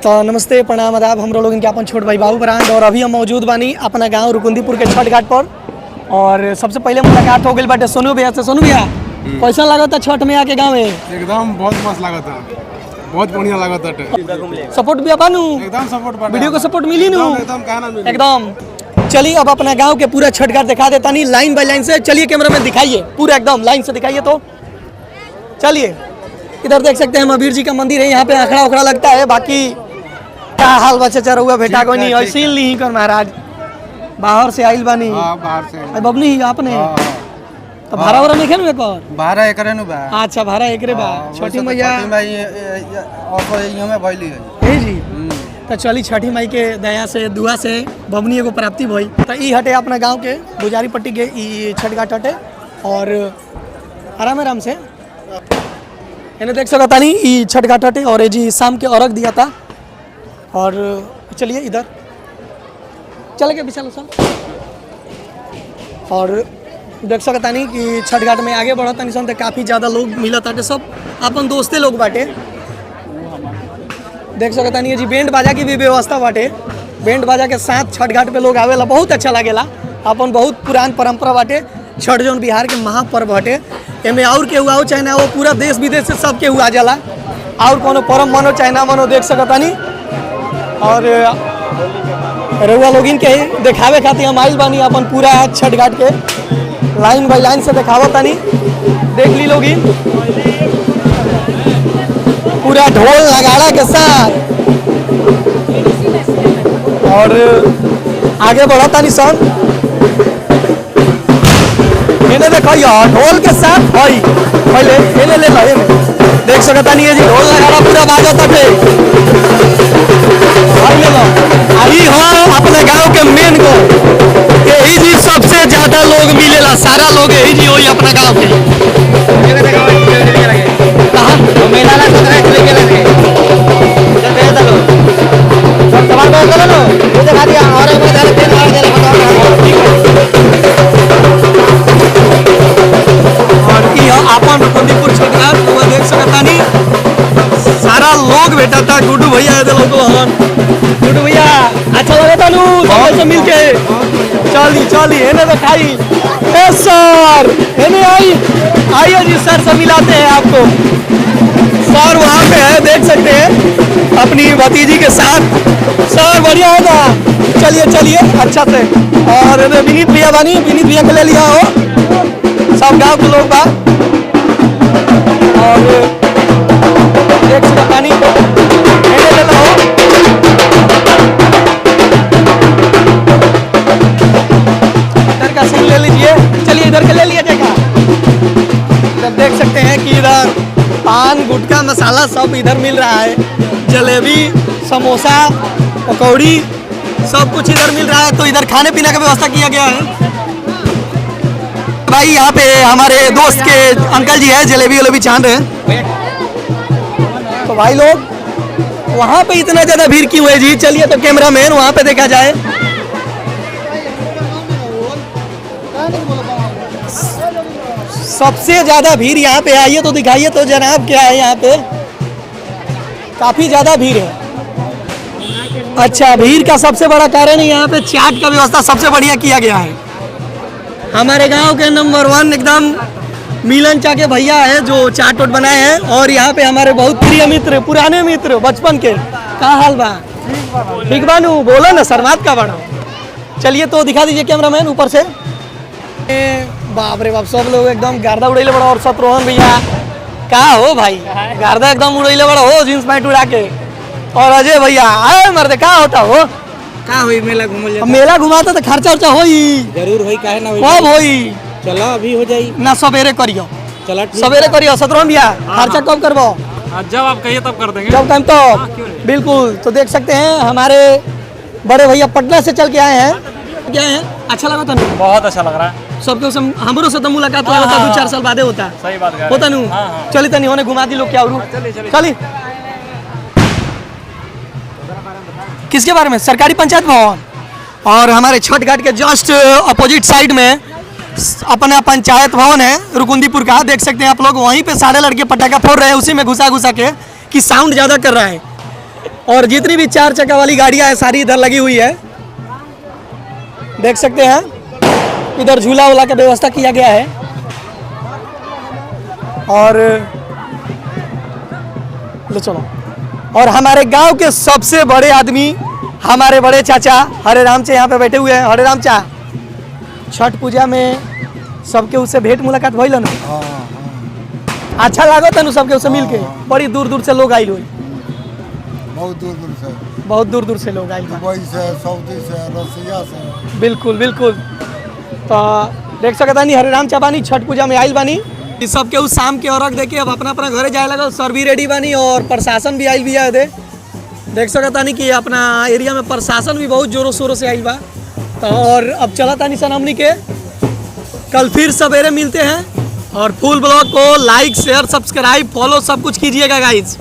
तो नमस्ते प्रणाम आदाब। हम लोग इनके अपन छोट भाई बाबू ब्रांड और अभी हम मौजूद बानी अपना गांव रुकुंदीपुर के छठ घाट पर। और सबसे पहले मुलाकात हो गई बाटे सोनू भैया से। सोनू भैया कैसा लगा था छठ में आके गाँव में? एकदम बहुत मस्त लगा था, बहुत बढ़िया लगा था। सपोर्ट भी अपन एकदम सपोर्ट, वीडियो को सपोर्ट मिली नू एकदम। चलिए अब अपना गांव के पूरा छठ घाट दिखा देता नहीं लाइन बाय लाइन से। चलिए कैमरा मैन दिखाइए पूरा एकदम लाइन से दिखाइए। तो चलिए इधर देख सकते हैं महावीर जी का मंदिर है, यहाँ पे आखड़ा उखड़ा लगता है। बाकी क्या हाल बच्चा चर हुआ बेटा कोई नहीं ऐसे नहीं कर महाराज बाहर से आइल बानी। बाहर से बबनी ही आपने तो भाड़ा वारा नहीं खेल पर 12 एकड़ नु बा। अच्छा भाड़ा एकरे बा। छठी मैया में भइली है जी। तो चली छठी माई के दया से दुआ से बबनी एगो प्राप्ति भई। तो ई हटे अपना गांव के गुजारी पट्टी के ई छठ घाट हटे। और आराम आराम से इन्हें देख सकता नहीं ई छठ घाट हटे। और जी शाम के अर्घ दिया था। और चलिए इधर चल के विशाल सर। और देख सकता नहीं कि छठ घाट में आगे बढ़ता नहीं सन तो काफ़ी ज़्यादा लोग मिलता है। सब अपन दोस्ते लोग बाटे। देख सकता नहीं है जी बैंड बाजा की भी व्यवस्था बाटे। बैंड बाजा के साथ छठ घाट पे लोग आवेला बहुत अच्छा लगेला। अपन बहुत पुरान परंपरा बाटे। छठ जौन बिहार के महापर्व बाटे। एमे और के हुआ चाहे ना वो पूरा देश विदेश से सब के हुआ जाला। और कोनो परम मनो चाहे ना मनो देख सकता नहीं। और रउआ लोग इनके देखावे खातिर हम आइल बानी अपन पूरा छठ घाट के लाइन बाई लाइन से देखावा तानी। देख ली लोग पूरा ढोल नगाड़ा के साथ। और आगे बढ़ा तानी सन इन्हें देखिए ढोल के साथ भाई पहले इन्हें ले लो। देख सकता नहीं है जी ढोल नगाड़ा पूरा बाजता थे। आई हो अपने गांव के मेन को यही जी सबसे ज्यादा लोग मिलेला। सारा लोग यही जी वही अपना गांव के अपन रुकुंदीपुर छठ घाट देख सकता नहीं सारा लोग बैठा था। गुड्डू भैया गुड्डू भैया अच्छा लगा था सबसे मिल के। चली इन्हें तो खाई ए सर इन्हें आइए जी सर से मिलाते हैं आपको। सर वहाँ पे है देख सकते हैं अपनी भतीजी के साथ। सर बढ़िया होगा। चलिए अच्छा से। और विनीत भैया बानी विनीत भैया को ले लिया हो सब गाँव के लोग बा। और देख सकता नहीं ले लो इधर का सीन ले लीजिए। चलिए इधर का ले लिया जाएगा। इधर देख सकते हैं कि इधर पान गुटखा मसाला सब इधर मिल रहा है। जलेबी समोसा पकौड़ी सब कुछ इधर मिल रहा है। तो इधर खाने पीने का व्यवस्था किया गया है। भाई यहाँ पे हमारे दोस्त के अंकल जी है जलेबी वलेबी छान रहे हैं। तो भाई लोग वहाँ पे इतना ज़्यादा भीड़ क्यों है जी? चलिए तो कैमरा मैन वहाँ पे देखा जाए। सबसे ज़्यादा भीड़ यहाँ पे आइए तो दिखाइए तो जनाब क्या है यहाँ पे काफ़ी ज़्यादा भीड़ है। अच्छा भीड़ का सबसे बड़ा कारण है यहाँ पे चाट का व्यवस्था सबसे बढ़िया किया गया है। हमारे गांव के नंबर 1 एकदम मिलन चा के भैया है जो चाट वोट बनाए हैं। और यहाँ पे हमारे बहुत प्रिय मित्र पुराने मित्र बचपन के का हाल बा ठीक बानू बोलो ना शर्मात का बड़ा। चलिए तो दिखा दीजिए कैमरा मैन ऊपर से। बाप रे बाप सब लोग एकदम गर्दा उड़ैले बड़ा। और शत्रुघ्न भैया का हो भाई गर्दा एकदम उड़ैले बड़ा हो जींस पैंट उड़ा के। और अजय भैया आए मर्दे का होता हो का होई मेला घुमाता तो खर्चा उर्चा होई जरूर होई काहे ना होई कब होई? चलो अभी हो जाई ना सवेरे करियो। चलो सवेरे करियो शत्रुघ्न भैया खर्चा कब करबो? जब आप कहिए तब कर देंगे। जब टाइम तो बिल्कुल। तो देख सकते हैं हमारे बड़े भैया पटना से चल के आए हैं। क्या है अच्छा लगा था? बहुत अच्छा लग रहा है सबके हमरो से तो मुलाकात होता 2-4 साल बाद होता। सही बात है होता नू। चली तनी होने घुमा दी लोग क्या चली किसके बारे में? सरकारी पंचायत भवन। और हमारे छठ घाट के जस्ट अपोजिट साइड में अपना पंचायत भवन है रुकुंदीपुर का। देख सकते हैं आप लोग वहीं पे सारे लड़के पटाखा फोड़ रहे हैं उसी में घुसा घुसा के कि साउंड ज़्यादा कर रहा है। और जितनी भी 4 चक्का वाली गाड़ियां हैं सारी इधर लगी हुई है, देख सकते हैं। इधर झूला वूला का व्यवस्था किया गया है। और ले चलो। और हमारे गांव के सबसे बड़े आदमी, हमारे बड़े चाचा हरे राम चे यहाँ पे बैठे हुए हैं। हरे राम चा, छठ पूजा में सबके उससे भेंट मुलाकात भइल ना? अच्छा लागो तनु सबके उससे मिल के? बड़ी दूर दूर से लोग आइल हुई, बहुत दूर दूर से, बहुत दूर दूर से लोग आइल बा। दुबई से, सऊदी से, रसिया से। बिल्कुल बिल्कुल। तो देख सकता नहीं हरे राम चा बानी छठ पूजा में आइल बानी। इस सब के उस शाम के औरक देके अब अपना अपना घरे जाए लगा। सर भी रेडी बानी और प्रशासन भी आइल भी है। देख सकता नहीं कि अपना एरिया में प्रशासन भी बहुत जोरों शोरों से आइल बा। तो और अब चला तानी सन हमनी के, कल फिर सवेरे मिलते हैं। और फुल ब्लॉग को लाइक शेयर सब्सक्राइब फॉलो सब कुछ कीजिएगा गाइज।